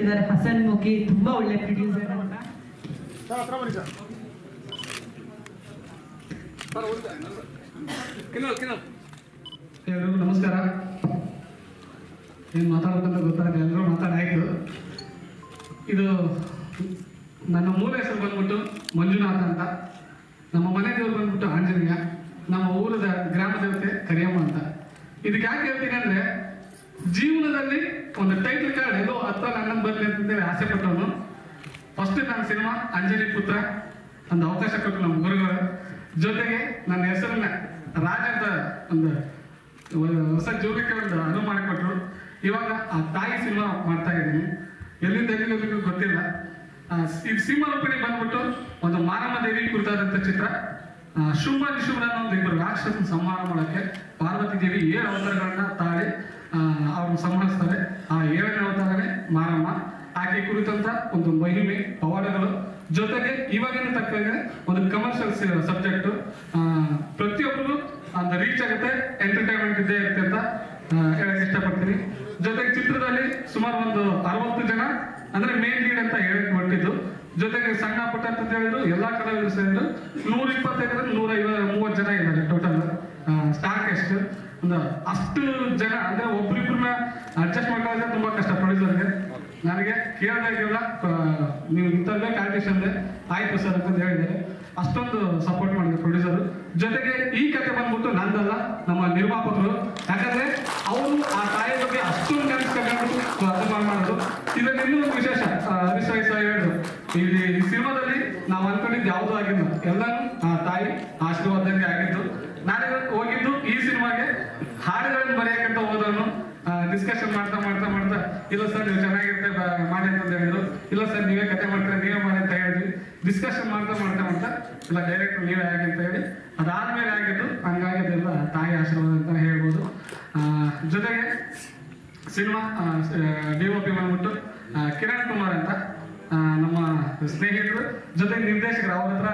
ಇದ್ದಾರೆ ಹಸನ್ ಮುಖಿ ತುಂಬಾ ಒಳ್ಳೆ ಪ್ರೊಡ್ಯೂಸರ್ ಅಂತ. ಎಲ್ರಿಗೂ ನಮಸ್ಕಾರ. ಏನು ಮಾತಾಡೋದಂತ ಗೊತ್ತಾಗ ಎಲ್ಲರೂ ಮಾತಾಡಾಯ್ತು. ಇದು ನನ್ನ ಮೂಲ ಹೆಸರು ಬಂದ್ಬಿಟ್ಟು ಮಂಜುನಾಥ ಅಂತ. ನಮ್ಮ ಮನೆ ದೇವರು ಬಂದ್ಬಿಟ್ಟು ಆಂಜನೇಯ. ನಮ್ಮ ಊರದ ಗ್ರಾಮ ದೇವತೆ ಕರಿಯಮ್ಮ ಅಂತ. ಇದಕ್ಕೆ ಯಾಕೆ ಹೇಳ್ತೀನಿ ಅಂದ್ರೆ, ಜೀವನದಲ್ಲಿ ಒಂದು ಟೈಟಲ್ ಕಾರ್ಡ್ ಎಲ್ಲೋ ಅಥವಾ ನನ್ನ ಬರಲಿ ಅಂತೇಳಿ ಆಸೆ ಪಟ್ಟವನು. ಫಸ್ಟ್ ನನ್ನ ಸಿನಿಮಾ ಅಂಜನಿ ಪುತ್ರ ಒಂದು ಅವಕಾಶ ಕೊಟ್ಟು ನಮ್ಮ ಗುರುಗಳು, ಜೊತೆಗೆ ನನ್ನ ಹೆಸರನ್ನ ರಾಜ ಅಂತ ಒಂದು ಹೊಸ ಜೀವನಕ್ಕೆ ಒಂದು ಅನುವು ಮಾಡಿಕೊಟ್ರು. ಇವಾಗ ಆ ತಾಯಿ ಸಿನಿಮಾ ಮಾಡ್ತಾ ಇದ್ದೀನಿ. ಎಲ್ಲಿಂದ ಎಲ್ಲಿಗೂ ಗೊತ್ತಿಲ್ಲ. ಈ ಸಿನಿಮಾ ರೂಪಿಣಿ ಬಂದ್ಬಿಟ್ಟು ಒಂದು ಮಾರಮ್ಮ ದೇವಿ ಕುರಿತಾದಂಥ ಚಿತ್ರ. ಶುಂಭ ನಿಶುಂಭರನ್ನ ಒಂದು ಇಬ್ಬರು ರಾಕ್ಷಸನ ಸಂಹಾರ ಮಾಡೋಕ್ಕೆ ಪಾರ್ವತಿ ದೇವಿ 7 ಅವತಾರಗಳನ್ನ ತಾಳಿ ಅವ್ರನ್ನ ಸಂಹರಿಸ್ತಾರೆ. ಆ 7ನೇ ಅವತಾರನೇ ಮಾರಮ್ಮ. ಆಕೆ ಕುರಿತಂತ ಒಂದು ಮಹಿಮೆ ಪವಾಡಗಳು, ಜೊತೆಗೆ ಇವಾಗಿನ ತಕ್ಕಂಗೆ ಒಂದು ಕಮರ್ಷಿಯಲ್ ಸಬ್ಜೆಕ್ಟ್. ಪ್ರತಿಯೊಬ್ಬರಿಗೂ ಒಂದು ರೀಚ್ ಆಗುತ್ತೆ, ಎಂಟರ್ಟೈನ್ಮೆಂಟ್ ಇದ್ದೇ ಇರುತ್ತೆ ಅಂತ ಹೇಳಕ್ ಇಷ್ಟಪಡ್ತೀನಿ. ಜೊತೆಗೆ ಚಿತ್ರದಲ್ಲಿ ಸುಮಾರು ಒಂದು 60 ಜನ ಅಂದ್ರೆ ಮೇನ್ ಲೀಡ್ ಅಂತ ಹೇಳಕ್ ಹೊರಟಿದ್ದು. ಜೊತೆಗೆ ಸಣ್ಣ ಪುಟ್ಟ ಅಂತ ಹೇಳಿದ್ರು ಎಲ್ಲಾ ಕಲಾವಿದರು ಸೇರಿದ್ರು 125 130 ಜನ ಇದ್ದಾರೆ ಟೋಟಲ್ ಸ್ಟಾರ್ ಕಾಸ್ಟ್. ಒಂದು ಅಷ್ಟು ಜನ ಅಂದ್ರೆ ಒಬ್ರಿಬ್ರನ್ನ ಅಡ್ಜಸ್ಟ್ ಮಾಡೋದ್ರೆ ತುಂಬಾ ಕಷ್ಟ ಪ್ರೊಡ್ಯೂಸರ್ಗೆ. ನನಗೆ ಕೇಳಿದಾಗೆಲ್ಲ ನೀವು ಇಂಥದ್ದೇ ಕಾಂಪಿಟೇಷನ್ ಆಯ್ತು ಸರ್ ಅಂತ ಹೇಳಿದ್ದಾರೆ. ಅಷ್ಟೊಂದು ಸಪೋರ್ಟ್ ಮಾಡಿದ್ರು ಪ್ರೊಡ್ಯೂಸರ್. ಜೊತೆಗೆ ಈ ಕತೆ ಬಂದ್ಬಿಟ್ಟು ನಂದಲ್ಲ, ನಮ್ಮ ನಿರ್ಮಾಪಕರು. ಯಾಕಂದ್ರೆ ಅವರು ಆ ತಾಯಿ ಬಗ್ಗೆ ಅಷ್ಟೊಂದು ಕನಸ್ಕೊಂಡು ಅಭಿಮಾನ ಮಾಡೋದು. ಇದರಲ್ಲಿ ಇನ್ನೂ ಒಂದು ವಿಶೇಷ, ಹರೀಶ್ ರಾಯ್ ಸರ್ ಹೇಳಿದ್ರು, ಈ ಸಿನಿಮಾದಲ್ಲಿ ನಾವು ಅನ್ಕೊಂಡಿದ್ದು ಯಾವುದೂ ಆಗಿಲ್ಲ, ಎಲ್ಲಾನು ಆ ತಾಯಿ ಆಶೀರ್ವಾದಕ್ಕೆ ಆಗಿದ್ದು. ನಾನು ಹೋಗಿದ್ದು ಈ ಸಿನಿಮಾಗೆ ಹಾಡುಗಳನ್ನು ಬರೆಯಕ್ಕಂತ ಹೋದವನು. ಡಿಸ್ಕಷನ್ ಮಾಡ್ತಾ ಮಾಡ್ತಾ ಮಾಡ್ತಾ ಇಲ್ಲ ಸರ್ ನೀವು ಚೆನ್ನಾಗಿರುತ್ತೆ ಮಾಡಿ ಅಂತ ಹೇಳಿದ್ರು. ಇಲ್ಲ ಸರ್ ನೀವೇ ಕತೆ ಮಾಡ್ತಾರೆ ನೀವೇ ಮಾಡಿ ಅಂತ ಹೇಳಿದ್ವಿ. ಡಿಸ್ಕಷನ್ ಮಾಡ್ತಾ ಮಾಡ್ತಾ ಮಾಡ್ತಾ ಇಲ್ಲ ಡೈರೆಕ್ಟರ್ ನೀವೇ ಆಗಿ ಅಂತ ಹೇಳಿ ಅದಾದ್ಮೇಲೆ ಆಗಿದ್ದು. ಹಂಗಾಗಿದ್ದೆಲ್ಲ ತಾಯಿ ಆಶೀರ್ವಾದ ಅಂತ ಹೇಳ್ಬೋದು. ಜೊತೆಗೆ ಸಿನಿಮಾ DOP ಬಂದ್ಬಿಟ್ಟು ಕಿರಣ್ ಕುಮಾರ್ ಅಂತ ನಮ್ಮ ಸ್ನೇಹಿತರು, ಜೊತೆಗೆ ನಿರ್ದೇಶಕರು. ಅವ್ರ ಹತ್ರ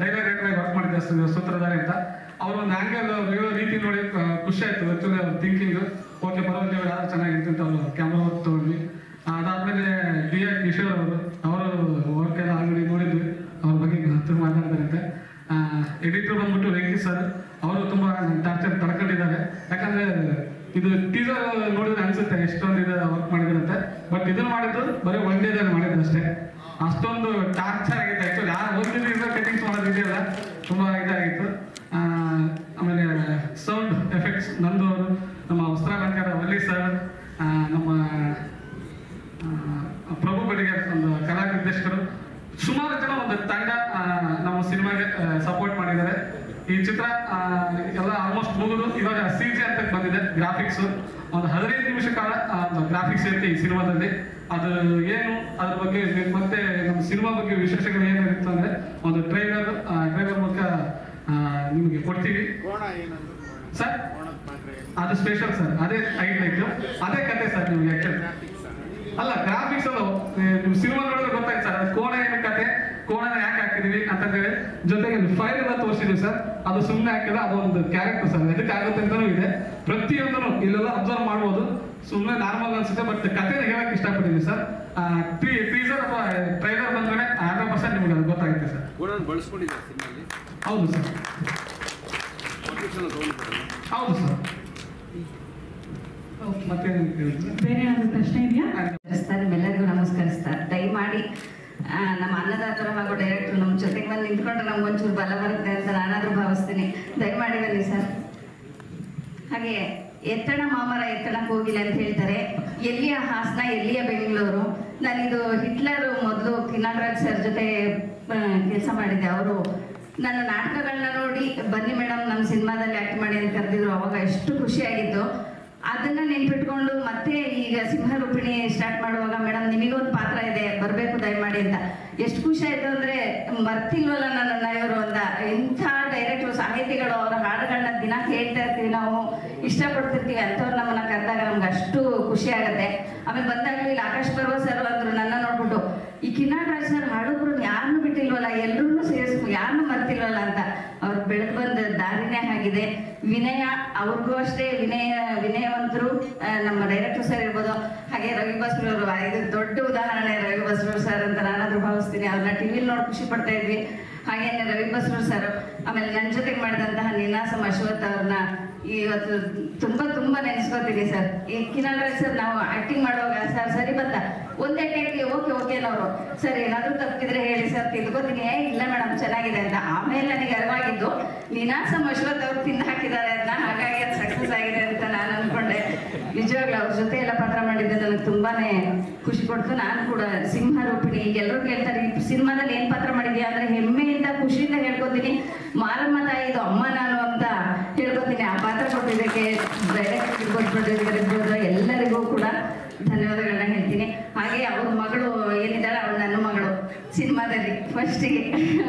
ಡೈಲಾಗ್ ರೈಟರ್ ವರ್ಕ್ ಮಾಡಿದ್ದೆ ಸೂತ್ರಧಾರಿ ಅಂತ. ಅವ್ರ ಒಂದು ಆಂಗಲ್ ಹೇಳೋ ರೀತಿ ನೋಡಿ ಖುಷಿ ಆಯ್ತು. ಆಕ್ಚುಲಿ ಅವ್ರ ಥಿಂಕಿಂಗ್ ಓಕೆ ಪರವಾಗಿ ಯಾರು ಚೆನ್ನಾಗಿತ್ತು ಅಂತ ಅವ್ರು ಕ್ಯಾಮ್ರಾ ವರ್ಕ್ ತಗೊಂಡ್ವಿ. ಅದಾದ್ಮೇಲೆ D.I. ಕಿಶೋರ್ ಅವರು ವರ್ಕ್ ಎಲ್ಲ ಆಲ್ರೆಡಿ ನೋಡಿದ್ವಿ. ಅವ್ರ ಬಗ್ಗೆ ಮಾತಾಡ್ತಾರಂತೆ. ಎಡಿಟರ್ ಬಂದ್ಬಿಟ್ಟು ವೆಂಕಿ ಸರ್, ಅವರು ತುಂಬಾ ಟಾರ್ಚರ್ ತಡ್ಕೊಂಡಿದ್ದಾರೆ. ಯಾಕಂದ್ರೆ ಇದು ಟೀಸರ್ ನೋಡಿದ್ರೆ ಅನ್ಸುತ್ತೆ ಎಷ್ಟೊಂದು ಇದೆ ವರ್ಕ್ ಮಾಡಿದ್ರಂತೆ. ಬಟ್ ಇದನ್ನ ಮಾಡಿದ್ದು ಬರೀ 1 ಡೇ ಮಾಡಿದ್ರು ಅಷ್ಟೇ. ಅಷ್ಟೊಂದು ಟಾರ್ಚರ್ ಆಗಿತ್ತು. ಆಕ್ಚುಲಿ ಒಂದು ಕಟಿಂಗ್ಸ್ ಮಾಡೋದಿದೆಯಲ್ಲ ತುಂಬಾ ಇದಾಗಿತ್ತು. ಆಮೇಲೆ ಸೌಂಡ್ ಎಫೆಕ್ಟ್ಸ್ ನಂದು, ನಮ್ಮ ವಸ್ತ್ರಾಲಂಕಾರ ವಲ್ಲಿ ಸರ್, ನಮ್ಮ ಪ್ರಭು ಬಡಿಗೇರ್ ಒಂದು ಕಲಾ ನಿರ್ದೇಶಕರು, ಸುಮಾರು ಜನ ಒಂದು ತಂಡ ನಮ್ಮ ಸಿನಿಮಾಗೆ ಸಪೋರ್ಟ್ ಮಾಡಿದ್ದಾರೆ. ಈ ಚಿತ್ರ ಎಲ್ಲ ಆಲ್ಮೋಸ್ಟ್ ಮುಗಿದು ಇವಾಗ CG ಅಂತ ಬಂದಿದೆ. ಗ್ರಾಫಿಕ್ಸ್ ಒಂದು 15 ನಿಮಿಷ ಕಾಲ ಗ್ರಾಫಿಕ್ಸ್ ಇರುತ್ತೆ ಈ ಸಿನಿಮಾದಲ್ಲಿ. ಅದು ಏನು ಅದ್ರ ಬಗ್ಗೆ ಮತ್ತೆ ನಮ್ಮ ಸಿನಿಮಾ ಬಗ್ಗೆ ವಿಶೇಷಗಳು ಏನಿರುತ್ತೆ ಅಂದ್ರೆ ಒಂದು ಟ್ರೈಲರ್ ಮೂಲಕ ನಿಮಗೆ ಕೊಡ್ತೀವಿ ಸರ್. ಅದು ಸ್ಪೆಷಲ್ ಸರ್, ಅದೇ ಹೈಲೈಟ್, ಅದೇ ಕತೆ ಸರ್. ನಿಮ್ಗೆ ಅಲ್ಲ ಗ್ರಾಫಿಕ್ಸ್ ಅಲ್ಲ, ನೀವು ಸಿನಿಮಾ ನೋಡಿದ್ರೆ ಗೊತ್ತಾಯ್ತು ಸರ್. ಅದು ಕೋಣ ಏನು ಕತೆ, ಕೋಣನ ಯಾಕೆ ಹಾಕಿದೀವಿ ಅಂತಂದೇಳಿ. ಜೊತೆಗೆ ಫೈರ್ ಎಲ್ಲ ತೋರಿಸಿದ್ವಿ ಸರ್. ಅದು ಸುಮ್ಮನೆ ಹಾಕಿಲ್ಲ, ಅದು ಒಂದು ಕ್ಯಾರೆಕ್ಟರ್ ಸರ್. ಎದಕ್ಕೆ ಆಗುತ್ತೆ ಅಂತಾನೂ ಇದೆ. ಪ್ರತಿಯೊಂದನ್ನು ಇಲ್ಲೆಲ್ಲ ಅಬ್ಸರ್ವ್ ಮಾಡ್ಬೋದು. ಸುಮ್ಮನೆ ನಾರ್ಮಲ್ ಅನ್ಸುತ್ತೆ, ಬಟ್ ಕತೆ ಹೇಳಕ್ ಇಷ್ಟಪಟ್ಟಿದ್ವಿ ಸರ್. ಟೀಸರ್ ಅಥವಾ ಟ್ರೈಲರ್ ಬಂದ್ರೆ 100% ನಿಮ್ಗೆ ಅದು ಗೊತ್ತಾಗುತ್ತೆ ಸರ್. ಹೌದು ಸರ್, ಹೌದು ಸರ್. ಮತ್ತೆ ಬೇರೆ ಏನಾದ್ರು ಪ್ರಶ್ನೆ ಇದೆಯಾ? ನಿಮ್ಮೆಲ್ಲರಿಗೂ ನಮಸ್ಕರಿಸ್ತಾ. ದಯಮಾಡಿ ನಮ್ಮ ಅನ್ನದಾತರ ಹಾಗೂ ಡೈರೆಕ್ಟರ್ ನಮ್ಮ ಜೊತೆಗೆ ಬಂದು ನಿಂತ್ಕೊಂಡ್ರೆ ನಮ್ಗೆ ಒಂಚೂರು ಬಲ ಬರುತ್ತೆ ಅಂತ ನಾನಾದ್ರೂ ಭಾವಿಸ್ತೀನಿ. ದಯಮಾಡಿ ಬನ್ನಿ ಸರ್. ಹಾಗೆ ಎತ್ತಣ ಮಾಮರ ಎತ್ತಣಕ್ಕೆ ಹೋಗಿಲ್ಲ ಅಂತ ಹೇಳ್ತಾರೆ. ಎಲ್ಲಿಯ ಹಾಸನ ಎಲ್ಲಿಯ ಬೆಂಗಳೂರು. ನಾನಿದು ಹಿಟ್ಲರ್ ಮೊದಲು ಕಿನ್ನಾಗರಾಜ್ ಸರ್ ಜೊತೆ ಕೆಲಸ ಮಾಡಿದ್ದೆ. ಅವರು ನನ್ನ ನಾಟಕಗಳನ್ನ ನೋಡಿ ಬನ್ನಿ ಮೇಡಮ್ ನಮ್ಮ ಸಿನಿಮಾದಲ್ಲಿ ಆಕ್ಟ್ ಮಾಡಿ ಅಂತ ಕರೆದಿದ್ರು. ಅವಾಗ ಎಷ್ಟು ಖುಷಿಯಾಗಿತ್ತು. ಅದನ್ನ ನೆನ್ಪಿಟ್ಕೊಂಡು ಮತ್ತೆ ಈಗ ಸಿಂಹರೂಪಿಣಿ ಸ್ಟಾರ್ಟ್ ಮಾಡುವಾಗ ಮೇಡಮ್ ನಿಮಗೊಂದು ಪಾತ್ರ ಇದೆ ಬರ್ಬೇಕು ದಯಮಾಡಿ ಅಂತ ಎಷ್ಟು ಖುಷಿ ಆಯ್ತು ಅಂದ್ರೆ ಮರ್ತಿಲ್ವಲ್ಲ ನನ್ನ ಇವರು ಅಂತ. ಇಂಥ ಡೈರೆಕ್ಟರ್ ಸಾಹಿತಿಗಳು ಅವರ ಹಾಡುಗಳನ್ನ ದಿನ ಹೇಳ್ತಾ ಇರ್ತೀವಿ, ನಾವು ಇಷ್ಟಪಡ್ತಿರ್ತೀವಿ. ಅಂಥವ್ರು ನಮ್ಮನ್ನ ಕರೆದಾಗ ನಮ್ಗೆ ಅಷ್ಟು ಖುಷಿ ಆಗುತ್ತೆ. ಆಮೇಲೆ ಬಂದಾಗ್ಲೂ ಇಲ್ಲಿ ಆಕಾಶ್ ಪರ್ವ ಸರ್ ಅಂದ್ರು ನನ್ನ ನೋಡ್ಬಿಟ್ಟು, ಈ ಕಿನ್ನಾಗರಾಜ್ ಸರ್ ಹಾಡೋಬ್ರು ಯಾರನ್ನು ಬಿಟ್ಟಿಲ್ವಲ್ಲ, ಎಲ್ಲರೂ ಸೇರಿಸ್ಕೊ ಯಾರನ್ನು ಮರ್ತಿಲ್ವಲ್ಲ ಅಂತ. ಅವ್ರು ಬೆಳೆದು ಬಂದ ದಾರಿನೇ ಆಗಿದೆ. ವಿನಯ ಅವ್ರಿಗೂ ಅಷ್ಟೇ ವಿನಯವಂತರು. ನಮ್ಮ ಡೈರೆಕ್ಟರ್ ಸರ್ ಇರ್ಬೋದು. ಹಾಗೆ ಹಾಗೆ ರವಿ ಬಸ್ರೂರು, ಇದು ದೊಡ್ಡ ಉದಾಹರಣೆ ರವಿ ಬಸ್ರೂರು ಸರ್ ಅಂತ ನಾನಾದ್ರೂ ಭಾವಿಸ್ತೀನಿ. ಅವ್ರನ್ನ ಟಿವಿಲಿ ನೋಡಿ ಖುಷಿ ಪಡ್ತಾ ಇದ್ವಿ. ಹಾಗೇನೆ ರವಿ ಬಸ್ರೂರು ಸರ್, ಆಮೇಲೆ ನನ್ನ ಜೊತೆಗೆ ಮಾಡಿದಂತಹ ನೀನಾಸಂ ಅಶ್ವಥ್ ಅವ್ರನ್ನ ಇವತ್ತು ತುಂಬಾ ನೆನೆಸ್ಕೊತೀನಿ ಸರ್. ಈ ಕಿನಾಳ್ ಸರ್ ನಾವು ಆಕ್ಟಿಂಗ್ ಮಾಡುವಾಗ ಸರ್ ಸರಿ ಬಂದ ಒಂದೇ ಟೇಕ್ಗೆ ಓಕೆ ಅನ್ನೋರು, ಸರ್ ಏನಾದ್ರೂ ತಪ್ಪಿದ್ರೆ ಹೇಳಿ ಸರ್ ತಿಳ್ಕೊತೀನಿ, ಇಲ್ಲ ಮೇಡಮ್ ಚೆನ್ನಾಗಿದೆ ಅಂತ. ಆಮೇಲೆ ನನಗೆ ಅರಿವಾಗಿದ್ದು ನೀನಾಸಂ ಅಶ್ವಥ್ ಅವ್ರು ತಿಂದು ಹಾಕಿದ್ದಾರೆ ಅದನ್ನ, ಹಾಗಾಗಿ ಅದು ಸಕ್ಸಸ್ ಆಗಿದೆ ಅಂತ ನಾನು ಅನ್ಕೊಂಡೆ. ನಿಜವಾಗ್ಲೂ ಅವ್ರ ಜೊತೆ ಎಲ್ಲ ಪಾತ್ರ ಮಾಡಿದ್ದೆ ನನಗೆ ತುಂಬಾನೇ ಖುಷಿ ಕೊಡ್ತು. ನಾನು ಕೂಡ ಸಿಂಹರೂಪಿಣಿ, ಈಗ ಎಲ್ಲರೂ ಕೇಳ್ತಾರೆ ಈ ಸಿನಿಮಾದಲ್ಲಿ ಏನ್ ಪಾತ್ರ ಮಾಡಿದ್ಯಾ ಅಂದ್ರೆ ಹೆಮ್ಮೆಯಿಂದ ಖುಷಿಯಿಂದ ಹೇಳ್ಕೊತೀನಿ, ಮಾರಮ್ಮ ತಾಯಿದು ಅಮ್ಮ ನಾನು ಅಂತ ಹೇಳ್ಕೊತೀನಿ. ಆ ಪಾತ್ರ ಕೊಟ್ಟಿದ್ದಕ್ಕೆ ಡೈರೆಕ್ಟರ್ ಇರ್ಬೋದು, ಪ್ರೊಡ್ಯೂಸರ್ ಇರ್ಬೋದು, ಎಲ್ಲರಿಗೂ ಕೂಡ ಧನ್ಯವಾದಗಳನ್ನ ಹೇಳ್ತೀನಿ. ಹಾಗೆ ಅವ್ರ ಮಗಳು ಏನಿದ್ದಾಳೆ ಅವಳು ನನ್ನ ಮಗಳು. ಸಿನಿಮಾದಲ್ಲಿ ಫಸ್ಟಿಗೆ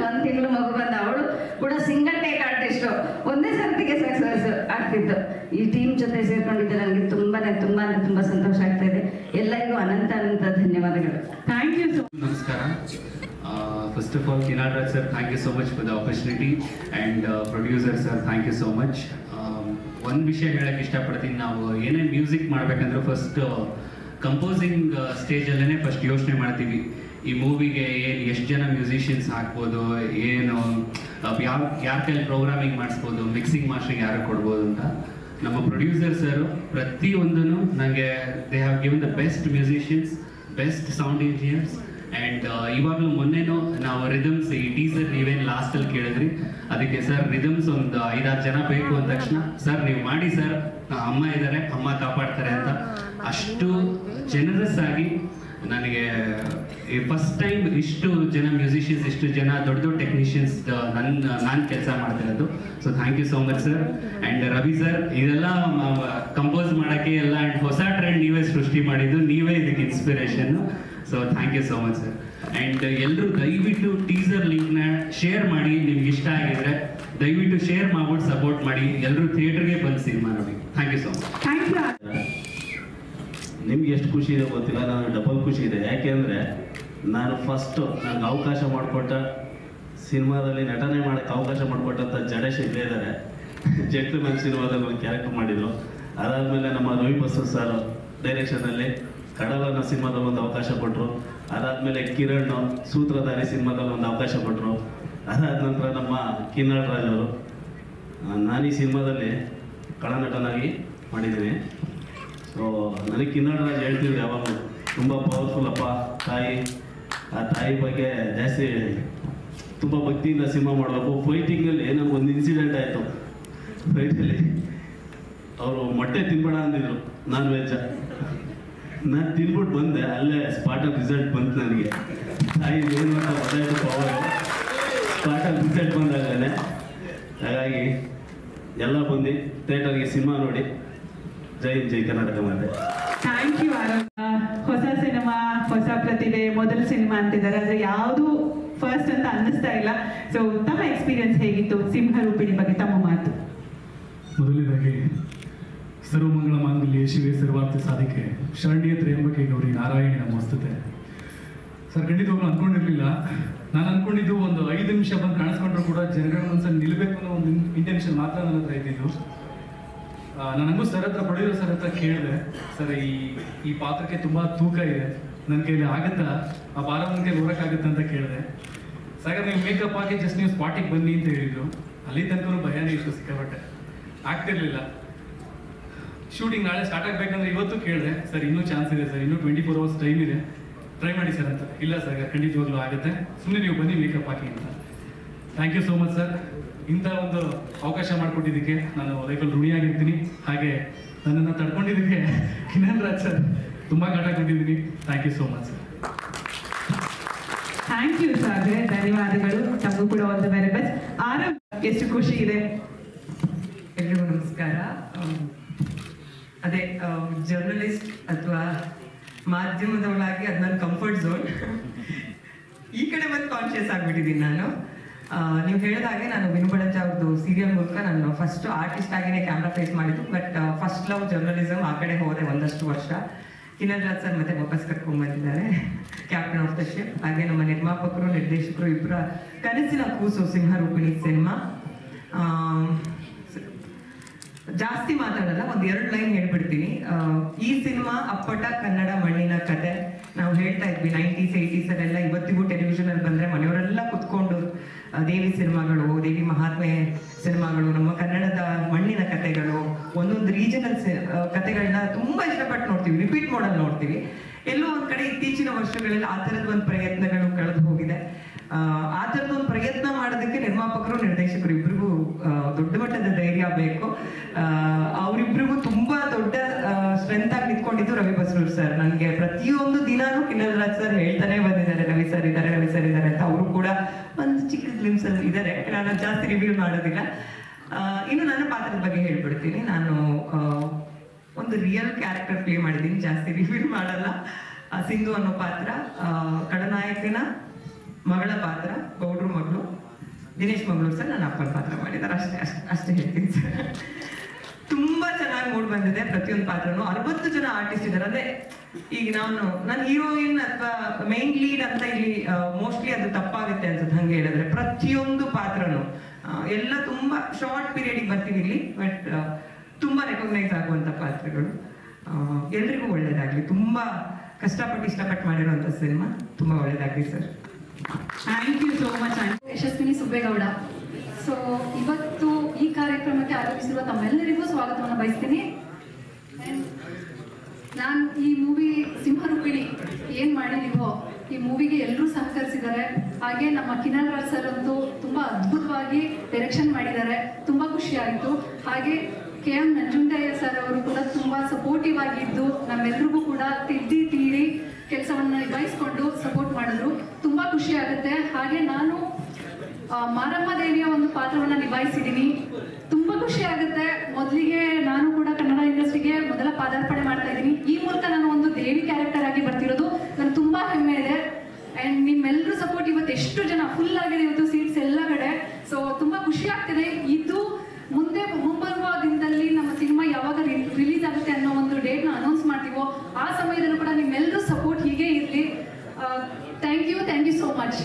1 ತಿಂಗಳು ಮಗು ಬಂದ ಅವಳು ಕೂಡ ಸಿಂಗಲ್ ಟೇಕ್ ಆರ್ಟಿಸ್ಟು, ಒಂದೇ ಸರ್ತಿಗೆ ಸಕ್ಸಸ್ ಆಗ್ತಿತ್ತು. ಈ ಟೀಮ್ ಜೊತೆ ಸೇರ್ಕೊಂಡಿದ್ದೆ ನನಗೆ ತುಂಬಾ ಸಂತೋಷ ಆಗ್ತಾ ಇದೆ. ಎಲ್ಲರಿಗೂ ಅನಂತ ಧನ್ಯವಾದಗಳು. ಥ್ಯಾಂಕ್ ಯು ಸೊ ನಮಸ್ಕಾರ. First of all, Kinal Raj sir, thank you so much for the opportunity, and producer sir, thank you so much. ಒಂದು ವಿಷಯ ಹೇಳಕ್ಕೆ ಇಷ್ಟಪಡ್ತೀನಿ, ನಾವು ಏನೇನು ಮ್ಯೂಸಿಕ್ ಮಾಡಬೇಕಂದ್ರೆ ಫಸ್ಟ್ ಕಂಪೋಸಿಂಗ್ ಸ್ಟೇಜಲ್ಲೇ ಫಸ್ಟ್ ಯೋಚನೆ ಮಾಡ್ತೀವಿ. ಈ ಮೂವಿಗೆ ಎಷ್ಟು ಜನ ಮ್ಯೂಸಿಷಿಯನ್ಸ್ ಹಾಕ್ಬೋದು, ಏನು ಯಾರ ಕೈಲಿ ಪ್ರೋಗ್ರಾಮಿಂಗ್ ಮಾಡಿಸ್ಬೋದು, ಮಿಕ್ಸಿಂಗ್ ಮಾಸ್ಟರಿಂಗ್ ಯಾರು ಕೊಡ್ಬೋದು ಅಂತ. ನಮ್ಮ ಪ್ರೊಡ್ಯೂಸರ್ ಸರ್ ಪ್ರತಿಯೊಂದೂ ನನಗೆ they have given the best musicians, best sound engineers. And ಇವಾಗಲೂ ಮೊನ್ನೆನೂ ನಾವು ರಿದಮ್ಸ್ ಈ ಟೀಸರ್ ನೀವೇನು ಲಾಸ್ಟಲ್ಲಿ ಕೇಳಿದ್ರಿ, ಅದಕ್ಕೆ ಸರ್ ರಿದಮ್ಸ್ ಒಂದು 5-6 ಜನ ಬೇಕು ಅಂದ ತಕ್ಷಣ ಸರ್ ನೀವು ಮಾಡಿ ಸರ್, ಅಮ್ಮ ಇದ್ದಾರೆ, ಅಮ್ಮ ಕಾಪಾಡ್ತಾರೆ ಅಂತ ಅಷ್ಟು ಜನರಸ್ ಆಗಿ ನನಗೆ ಫಸ್ಟ್ ಟೈಮ್ ಇಷ್ಟು ಜನ ಮ್ಯೂಸಿಷಿಯನ್ಸ್, ಇಷ್ಟು ಜನ ದೊಡ್ಡ ಟೆಕ್ನಿಷಿಯನ್ಸ್ ನಾನು ಕೆಲಸ ಮಾಡ್ತಾ ಇರೋದು. So thank you so much sir. And Ravi sir, ಇದೆಲ್ಲ ಕಂಪೋಸ್ ಮಾಡೋಕ್ಕೆ ಎಲ್ಲ ಆ್ಯಂಡ್ ಹೊಸ ಟ್ರೆಂಡ್ ನೀವೇ ಸೃಷ್ಟಿ ಮಾಡಿದ್ದು, ನೀವೇ ಇದಕ್ಕೆ inspiration. So thank you so much sir. And ಎಲ್ಲರೂ ದಯವಿಟ್ಟು ಟೀಸರ್ ಲಿಂಕ್ನ ಶೇರ್ ಮಾಡಿ, ನಿಮ್ಗೆ ಇಷ್ಟ ಆಗಿದ್ರೆ ದಯವಿಟ್ಟು ಶೇರ್ ಮಾಡ್ಬಿಟ್ಟು ಸಪೋರ್ಟ್ ಮಾಡಿ. ಎಲ್ಲರೂ ಥಿಯೇಟರ್ಗೆ ಬಂದು ಸಿನಿಮಾ ನೋಡಿ. Thank you so much. Thank you. ನಿಮ್ಗೆ ಎಷ್ಟು ಖುಷಿ ಇದೆ ಗೊತ್ತಿಲ್ಲ, ನನಗೆ ಡಬಲ್ ಖುಷಿ ಇದೆ. ಯಾಕೆಂದರೆ ನಾನು ಫಸ್ಟು ನನಗೆ ಅವಕಾಶ ಮಾಡಿಕೊಟ್ಟ ಸಿನಿಮಾದಲ್ಲಿ ನಟನೆ ಮಾಡೋಕ್ಕೆ ಅವಕಾಶ ಮಾಡಿಕೊಟ್ಟಂಥ ಜಡೇಶ್ ಇಲ್ಲೇ ಇದ್ದಾರೆ. ಜೆಂಟ್ಲ್ಮನ್ ಸಿನಿಮಾದಲ್ಲಿ ಒಂದು ಕ್ಯಾರೆಕ್ಟರ್ ಮಾಡಿದರು. ಅದಾದಮೇಲೆ ನಮ್ಮ ರವಿ ಬಸ್ರು ಸರ್ ಡೈರೆಕ್ಷನಲ್ಲಿ ಕಡಲನ ಸಿನಿಮಾದಲ್ಲಿ ಒಂದು ಅವಕಾಶ ಕೊಟ್ಟರು. ಅದಾದಮೇಲೆ ಕಿರಣ್ ಸೂತ್ರಧಾರಿ ಸಿನಿಮಾದಲ್ಲಿ ಒಂದು ಅವಕಾಶ ಕೊಟ್ಟರು. ಅದಾದ ನಂತರ ನಮ್ಮ ಕಿನ್ನಾಳ್ ರಾಜ್ ಅವರು, ನಾನು ಈ ಸಿನಿಮಾದಲ್ಲಿ ಕಳನಟನಾಗಿ ಮಾಡಿದ್ದೀನಿ. ಸೊ ನನಗೆ ಕಿನ್ನಾಳ್ ರಾಜ್ ಹೇಳ್ತಿದ್ರು ಯಾವಾಗಲೂ, ತುಂಬ ಪವರ್ಫುಲ್ ಅಪ್ಪ ತಾಯಿ, ಆ ತಾಯಿ ಬಗ್ಗೆ ಜಾಸ್ತಿ ತುಂಬ ಭಕ್ತಿಯಿಂದ ಸಿನಿಮಾ ಮಾಡಬೇಕು. ಫೈಟಿಂಗಲ್ಲಿ ನನಗೊಂದು ಇನ್ಸಿಡೆಂಟ್ ಆಯಿತು. ಫೈಟಲ್ಲಿ ಅವರು ಮೊಟ್ಟೆ ತಿನ್ಬೇಡ ಅಂದಿದ್ರು, ನಾನ್ ವೆಜ್ಜ. ನಾನು ತಿನ್ಬಿಟ್ಟು ಬಂದೆ, ಅಲ್ಲೇ ಸ್ಪಾಟಲ್ಲಿ ರಿಸಲ್ಟ್ ಬಂತು ನನಗೆ. ತಾಯಿ ಏನು ಅಂತ ಗೊತ್ತಾಯ್ತು, ಪವರ್ ಸ್ಪಾಟಲ್ಲಿ ರಿಸಲ್ಟ್ ಬಂದಾಗಲೇ. ಹಾಗಾಗಿ ಎಲ್ಲ ಬಂದು ಥಿಯೇಟರ್ಗೆ ಸಿನಿಮಾ ನೋಡಿ. ಜೈ ಜೈ ಕರ್ನಾಟಕ ಮಾತೆ. Thank you. ಹೊಸ ಸಿನಿಮಾ, ಹೊಸ ಪ್ರತಿಭೆ, ಮೊದಲ ಸಿನಿಮಾ ಅಂತಿದ್ದಾರೆ, ಆದರೆ ಯಾವುದು ಫಸ್ಟ್ ಅಂತ ಅನ್ನಿಸ್ತಾ ಇಲ್ಲ. ಸೊ ತಮ್ಮ ಎಕ್ಸ್ಪೀರಿಯನ್ಸ್ ಹೇಗಿತ್ತು ಸಿಂಹರೂಪಿಣಿ ಬಗ್ಗೆ ತಮ್ಮ ಮಾತು? ಮೊದಲನೇದಾಗಿ ಸರ್ವಮಂಗಳ ಮಾಂಗಲ್ಯ ಶಿವೆ ಸರ್ವಾರ್ಥ ಸಾಧಿಕೆ ಶರಣ್ಯ ತ್ರ್ಯಂಬಕೆ ಗೌರಿ ನಾರಾಯಣಿ ನಮಸ್ತುತೆ. ಸರ್ ಖಂಡಿತವಾಗ್ಲೂ ಅಂದ್ಕೊಂಡಿರ್ಲಿಲ್ಲ. ನಾನು ಅಂದ್ಕೊಂಡಿದ್ದು ಒಂದು 5 ನಿಮಿಷ ಬಂದು ಕಾಣಿಸ್ಕೊಂಡ್ರು ಕೂಡ ಜನಗಳ ಮನಸ್ಸಲ್ಲಿ ನಿಲ್ಲಬೇಕು ಅನ್ನೋ ಒಂದು ಇಂಟೆನ್ಷನ್ ಮಾತ್ರ ನನ್ನ ಹತ್ರ ಇದ್ದಿದ್ದು. ನನಗೂ ಸರ್ ಹತ್ರ, ಪ್ರೊಡ್ಯೂಸರ್ ಸರ್ ಹತ್ರ ಕೇಳಿದೆ, ಸರ್ ಈ ಪಾತ್ರಕ್ಕೆ ತುಂಬ ತೂಕ ಇದೆ, ನನ್ನ ಕೈಲಿ ಆಗುತ್ತಾ, ಆ ಭಾರ ನನ್ನ ಕೈಲಿ ಹೊರಕ್ಕಾಗುತ್ತಾ ಅಂತ ಕೇಳಿದೆ. ಸಾಗರ್ ನೀವು ಮೇಕಪ್ ಹಾಕಿ ಜಸ್ಟ್ ನೀವು ಸ್ಪಾಟಿಗೆ ಬನ್ನಿ ಅಂತ ಹೇಳಿದ್ರು. ಅಲ್ಲಿ ತನಕ ಭಯನೇ ಇಷ್ಟು ಸಿಕ್ಕಾಪಟ್ಟೆ ಆಗ್ತಿರ್ಲಿಲ್ಲ. ಶೂಟಿಂಗ್ ನಾಳೆ ಸ್ಟಾರ್ಟ್ ಆಗಬೇಕಂದ್ರೆ ಇವತ್ತು ಕೇಳಿದೆ, ಸರ್ ಇನ್ನೂ ಚಾನ್ಸ್ ಇದೆ ಸರ್, ಇನ್ನೂ 24 hours ಟೈಮ್ ಇದೆ, ಟ್ರೈ ಮಾಡಿ ಸರ್ ಅಂತ. ಇಲ್ಲ ಸರ್ ಖಂಡಿತವಾಗ್ಲೂ ಆಗುತ್ತೆ, ಸುಮ್ಮನೆ ನೀವು ಬನ್ನಿ ಮೇಕಪ್ ಹಾಕಿ ಅಂತ. Thank you so much sir. ಇಂಥ ಒಂದು ಅವಕಾಶ ಮಾಡಿಕೊಟ್ಟಿದ್ದಕ್ಕೆ ನಾನು ಲೈಫಲ್ಲಿ ಋಣಿಯಾಗಿರ್ತೀನಿ. ಹಾಗೆ ನನ್ನನ್ನು ತಡ್ಕೊಂಡಿದ್ದಕ್ಕೆ ಕಿನಾಲ್ ರಾಜ್ ಸರ್ ತುಂಬ ಕಾಟ ಕೊಟ್ಟಿದ್ದೀನಿ. Thank you so much sir. Thank you Sagar, ಧನ್ಯವಾದಗಳು. ತಮಗೂ ಕೂಡ ಒಂದು ವೆರಿ ಬೆಸ್ಟ್. ಆರಂಭ ಎಷ್ಟು ಖುಷಿ ಇದೆ. ಎಲ್ರಿಗೂ ನಮಸ್ಕಾರ. ಅದೇ ಜರ್ನಲಿಸ್ಟ್ ಅಥವಾ ಮಾಧ್ಯಮದವಳಾಗಿ ಅದು ನನ್ನ ಕಂಫರ್ಟ್ ಝೋನ್. ಈ ಕಡೆ ಬಂದು ಕಾನ್ಶಿಯಸ್ ಆಗಿಬಿಟ್ಟಿದ್ದೀನಿ ನಾನು. ನೀವು ಹೇಳಿದ ಹಾಗೆ ನಾನು ವಿನು ಬಡಜ ಅವ್ರದ್ದು ಸೀರಿಯಲ್ ಮೂಲಕ ನಾನು ಫಸ್ಟ್ ಆರ್ಟಿಸ್ಟ್ ಆಗಿನೇ ಕ್ಯಾಮ್ರಾ ಫೇಸ್ ಮಾಡಿದ್ದು. ಬಟ್ ಫಸ್ಟ್ ಲವ್ ಜರ್ನಲಿಸಮ್, ಆ ಕಡೆ ಹೋದೆ ಒಂದಷ್ಟು ವರ್ಷ. ಕಿನಾಲ್ ರಾಜ್ ಸರ್ ಮತ್ತೆ ವಾಪಸ್ ಕರ್ಕೊಂಡ್ಬಂದಿದ್ದಾರೆ, ಕ್ಯಾಪ್ಟನ್ ಆಫ್ ದ ಶಿಪ್. ಹಾಗೆ ನಮ್ಮ ನಿರ್ಮಾಪಕರು, ನಿರ್ದೇಶಕರು ಇಬ್ಬರ ಕನಸಿನ ಕೂಸು ಸಿಂಹರೂಪಿಣಿ ಸಿನಿಮಾ. ಜಾಸ್ತಿ ಮಾತಾಡಲ್ಲ, ಒಂದು 2 ಲೈನ್ ಹೇಳ್ಬಿಡ್ತೀನಿ. ಈ ಸಿನಿಮಾ ಅಪ್ಪಟ ಕನ್ನಡ ಮಣ್ಣಿನ ಕತೆ. ನಾವು ಹೇಳ್ತಾ ಇದ್ವಿ 90s 80s ಅಲ್ಲೆಲ್ಲ, ಇವತ್ತಿಗೂ ಟೆಲಿವಿಷನ್ ಅಲ್ಲಿ ಬಂದ್ರೆ ಮನೆಯವರೆಲ್ಲ ಕುತ್ಕೊಂಡು ದೇವಿ ಸಿನಿಮಾಗಳು, ದೇವಿ ಮಹಾತ್ಮೆ ಸಿನಿಮಾಗಳು, ನಮ್ಮ ಕನ್ನಡದ ಮಣ್ಣಿನ ಕತೆಗಳು, ಒಂದೊಂದು ರೀಜನಲ್ ಕತೆಗಳನ್ನ ತುಂಬಾ ಇಷ್ಟಪಟ್ಟು ನೋಡ್ತೀವಿ, ರಿಪೀಟ್ ಮಾಡಲ್ ನೋಡ್ತೀವಿ. ಎಲ್ಲೋ ಒಂದ್ ಕಡೆ ಇತ್ತೀಚಿನ ವರ್ಷಗಳಲ್ಲಿ ಆ ಥರದ ಒಂದು ಪ್ರಯತ್ನಗಳು ಕಳೆದು ಹೋಗಿದೆ. ಆ ಥರದೊಂದು ಪ್ರಯತ್ನ ಮಾಡೋದಕ್ಕೆ ನಿರ್ಮಾಪಕರು, ನಿರ್ದೇಶಕರು ಇಬ್ರಿಗೂ ದೊಡ್ಡ ಮಟ್ಟದ ಧೈರ್ಯ ಬೇಕು. ಅವರಿಬ್ರಿಗೂ ತುಂಬಾ ದೊಡ್ಡ ಸ್ಟ್ರೆಂತ್ ಆಗಿ ನಿಂತ್ಕೊಂಡಿದ್ದು ರವಿ ಬಸ್ರೂರ್ ಸರ್. ನನಗೆ ಪ್ರತಿಯೊಂದು ದಿನಾನು ಕಿನ್ನಲ್ ರಾಜ್ ಸರ್ ಹೇಳ್ತಾನೆ ಬಂದಿದ್ದಾರೆ, ರವಿ ಸರ್ ಇದ್ದಾರೆ ಅಂತ. ಅವರು ಕೂಡ ಒಂದು ಚಿಕ್ಕ ಗ್ಲಿಮ್ಸ್ ಅಲ್ಲಿ ಇದ್ದಾರೆ, ನಾನು ಜಾಸ್ತಿ ರಿವ್ಯೂ ಮಾಡೋದಿಲ್ಲ. ಇನ್ನು ನನ್ನ ಪಾತ್ರದ ಬಗ್ಗೆ ಹೇಳ್ಬಿಡ್ತೀನಿ. ನಾನು ಒಂದು ರಿಯಲ್ ಕ್ಯಾರೆಕ್ಟರ್ ಪ್ಲೇ ಮಾಡಿದ್ದೀನಿ, ಜಾಸ್ತಿ ರಿವ್ಯೂ ಮಾಡಲ್ಲ. ಸಿಂಧು ಅನ್ನೋ ಪಾತ್ರ, ಖಳನಾಯಕನ ಮಗಳ ಪಾತ್ರ, ಗೌಡ್ರು ಮಗಳು ದಿನೇಶ್ ಮಂಗಳೂರು ಸರ್ ನನ್ನ ಅಪ್ಪನ ಪಾತ್ರ ಮಾಡಿದ್ದಾರೆ. ಅಷ್ಟೇ ಹೇಳ್ತೀನಿ ಸರ್. ತುಂಬಾ ಚೆನ್ನಾಗಿ ಮೂಡ್ ಬಂದಿದೆ ಪ್ರತಿಯೊಂದು ಪಾತ್ರನು. 60 ಜನ ಆರ್ಟಿಸ್ಟ್ ಇದ್ದಾರೆ. ಅದೇ ಈಗ ನಾನು ಹೀರೋಯಿನ್ ಅಥವಾ ಮೈನ್ ಲೀಡ್ ಅಂತ ಇಲ್ಲಿ ಮೋಸ್ಟ್ಲಿ ಅದು ತಪ್ಪಾಗುತ್ತೆ ಅನ್ಸುತ್ತೆ ಹಂಗೆ ಹೇಳಿದ್ರೆ. ಪ್ರತಿಯೊಂದು ಪಾತ್ರನು ಎಲ್ಲ ತುಂಬಾ ಶಾರ್ಟ್ ಪೀರಿಯಡ್ ಬರ್ತೀವಿ ಇಲ್ಲಿ, ಬಟ್ ತುಂಬಾ ರೆಕಗ್ನೈಸ್ ಆಗುವಂತ ಪಾತ್ರಗಳು. ಎಲ್ರಿಗೂ ಒಳ್ಳೇದಾಗ್ಲಿ. ತುಂಬಾ ಕಷ್ಟಪಟ್ಟು ಇಷ್ಟಪಟ್ಟು ಮಾಡಿರುವಂತ ಸಿನಿಮಾ. ತುಂಬಾ ಒಳ್ಳೇದಾಗ್ಲಿ sir. Thank you so much. Yashaswini Subbegowda. So ಇವತ್ತು ಈ ಕಾರ್ಯಕ್ರಮಕ್ಕೆ ಆಗಮಿಸಿರುವ ತಮ್ಮೆಲ್ಲರಿಗೂ ಸ್ವಾಗತವನ್ನು ಬಯಸ್ತೀನಿ. ನಾನು ಈ ಮೂವಿ ಸಿಂಹರೂಪಿಣಿ ಏನ್ ಮಾಡಿದೀವೋ ಈ ಮೂವಿಗೆ ಎಲ್ಲರೂ ಸಹಕರಿಸಿದ್ದಾರೆ. ಹಾಗೆ ನಮ್ಮ ಕಿನ್ನಲ್ ರಾಜ್ ಸರ್ ಅಂತೂ ತುಂಬಾ ಅದ್ಭುತವಾಗಿ ಡೈರೆಕ್ಷನ್ ಮಾಡಿದ್ದಾರೆ, ತುಂಬಾ ಖುಷಿ ಆಯಿತು. ಹಾಗೆ KM ನಂಜುಂಡಯ್ಯ ಸರ್ ಅವರು ಕೂಡ ತುಂಬಾ ಸಪೋರ್ಟಿವ್ ಆಗಿದ್ದು ನಮ್ಮೆಲ್ರಿಗೂ ಕೂಡ ತಿದ್ದಿ ತೀರಿ ಕೆಲಸವನ್ನ ನಿಭಾಯಿಸ್ಕೊಂಡು ಸಪೋರ್ಟ್ ಮಾಡಿದ್ರು. ತುಂಬಾ ಖುಷಿ ಆಗುತ್ತೆ. ಹಾಗೆ ನಾನು ಮಾರಮ್ಮ ದೇವಿಯ ಒಂದು ಪಾತ್ರವನ್ನ ನಿಭಾಯಿಸಿದ್ದೀನಿ. ತುಂಬಾ ಖುಷಿ ಆಗುತ್ತೆ. ಮೊದಲಿಗೆ ನಾನು ಕೂಡ ಕನ್ನಡ ಇಂಡಸ್ಟ್ರಿಗೆ ಮೊದಲ ಪಾದಾರ್ಪಣೆ ಮಾಡ್ತಾ ಇದ್ದೀನಿ. ಈ ಮೂಲಕ ನಾನು ಒಂದು ದೇವಿ ಕ್ಯಾರೆಕ್ಟರ್ ಆಗಿ ಬರ್ತಿರೋದು ನನಗೆ ತುಂಬಾ ಹೆಮ್ಮೆ ಇದೆ. ಅಂಡ್ ನಿಮ್ಮೆಲ್ಲರೂ ಸಪೋರ್ಟ್ ಇವತ್ತು ಎಷ್ಟು ಜನ ಫುಲ್ ಆಗಿದೆ ಇವತ್ತು ಸೀಟ್ಸ್ ಎಲ್ಲ ಕಡೆ. ಸೊ ತುಂಬಾ ಖುಷಿ ಆಗ್ತಿದೆ. ಇದು ಮುಂಬರುವ ದಿನದಲ್ಲಿ ನಮ್ಮ ಸಿನಿಮಾ ಯಾವಾಗ ರಿಲೀಸ್ ಆಗುತ್ತೆ ಅನ್ನೋ ಒಂದು ಡೇಟ್ನ ಅನೌನ್ಸ್ ಮಾಡ್ತೀವೋ ಆ ಸಮಯದಲ್ಲೂ ಕೂಡ ನಿಮ್ಮೆಲ್ಲರೂ ಸಪೋರ್ಟ್ ಹೀಗೆ ಇರಲಿ. Thank you so much.